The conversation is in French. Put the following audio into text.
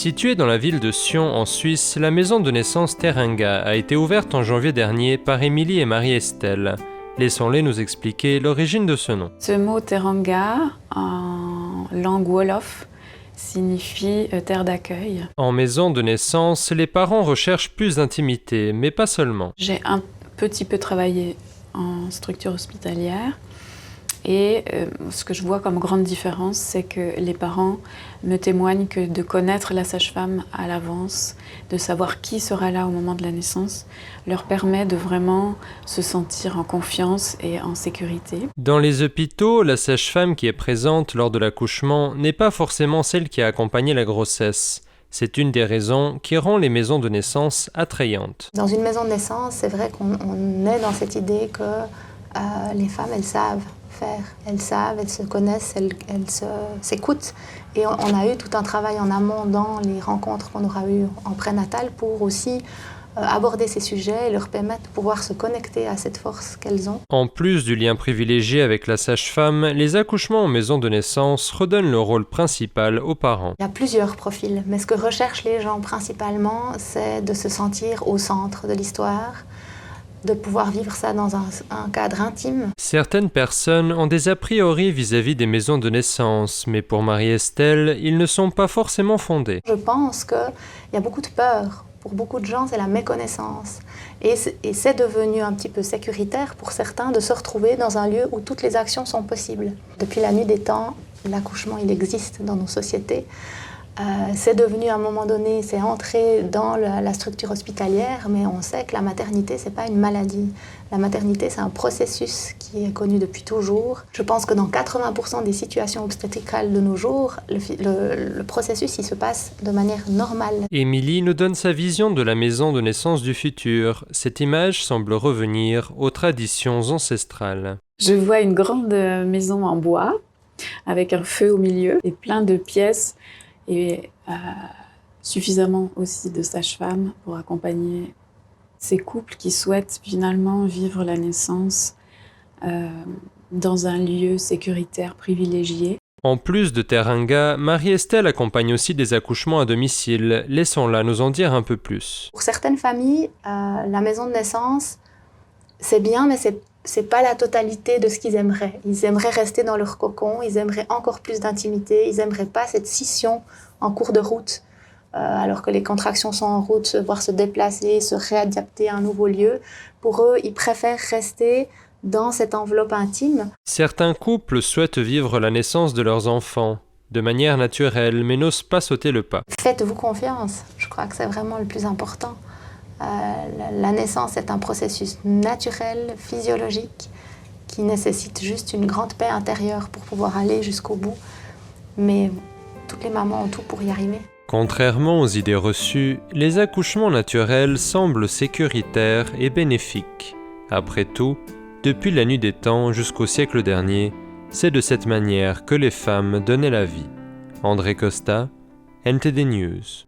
Située dans la ville de Sion en Suisse, la maison de naissance Teranga a été ouverte en janvier dernier par Émilie et Marie-Estelle. Laissons-les nous expliquer l'origine de ce nom. Ce mot Teranga, en langue wolof, signifie terre d'accueil. En maison de naissance, les parents recherchent plus d'intimité, mais pas seulement. J'ai un petit peu travaillé en structure hospitalière. Et ce que je vois comme grande différence, c'est que les parents me témoignent que de connaître la sage-femme à l'avance, de savoir qui sera là au moment de la naissance, leur permet de vraiment se sentir en confiance et en sécurité. Dans les hôpitaux, la sage-femme qui est présente lors de l'accouchement n'est pas forcément celle qui a accompagné la grossesse. C'est une des raisons qui rend les maisons de naissance attrayantes. Dans une maison de naissance, c'est vrai qu'on est dans cette idée que les femmes, elles savent faire. Elles savent, elles se connaissent, elles s'écoutent. Et on a eu tout un travail en amont dans les rencontres qu'on aura eues en prénatal pour aussi aborder ces sujets et leur permettre de pouvoir se connecter à cette force qu'elles ont. En plus du lien privilégié avec la sage-femme, les accouchements en maison de naissance redonnent le rôle principal aux parents. Il y a plusieurs profils, mais ce que recherchent les gens principalement, c'est de se sentir au centre de l'histoire, de pouvoir vivre ça dans un cadre intime. Certaines personnes ont des a priori vis-à-vis des maisons de naissance, mais pour Marie-Estelle, ils ne sont pas forcément fondés. Je pense qu'il y a beaucoup de peur. Pour beaucoup de gens, c'est la méconnaissance. Et c'est devenu un petit peu sécuritaire pour certains de se retrouver dans un lieu où toutes les actions sont possibles. Depuis la nuit des temps, l'accouchement, il existe dans nos sociétés. C'est devenu à un moment donné, c'est entré dans la structure hospitalière, mais on sait que la maternité, c'est pas une maladie. La maternité, c'est un processus qui est connu depuis toujours. Je pense que dans 80% des situations obstétricales de nos jours, le processus, il se passe de manière normale. Émilie nous donne sa vision de la maison de naissance du futur. Cette image semble revenir aux traditions ancestrales. Je vois une grande maison en bois, avec un feu au milieu et plein de pièces, et suffisamment aussi de sages-femmes pour accompagner ces couples qui souhaitent finalement vivre la naissance dans un lieu sécuritaire privilégié. En plus de Teranga, Marie-Estelle accompagne aussi des accouchements à domicile. Laissons-la nous en dire un peu plus. Pour certaines familles, la maison de naissance, c'est bien, mais c'est pas la totalité de ce qu'ils aimeraient. Ils aimeraient rester dans leur cocon, ils aimeraient encore plus d'intimité, ils aimeraient pas cette scission en cours de route, alors que les contractions sont en route, voir se déplacer, se réadapter à un nouveau lieu. Pour eux, ils préfèrent rester dans cette enveloppe intime. Certains couples souhaitent vivre la naissance de leurs enfants de manière naturelle, mais n'osent pas sauter le pas. Faites-vous confiance, je crois que c'est vraiment le plus important. La naissance est un processus naturel, physiologique, qui nécessite juste une grande paix intérieure pour pouvoir aller jusqu'au bout. Mais toutes les mamans ont tout pour y arriver. Contrairement aux idées reçues, les accouchements naturels semblent sécuritaires et bénéfiques. Après tout, depuis la nuit des temps jusqu'au siècle dernier, c'est de cette manière que les femmes donnaient la vie. André Costa, NTD News.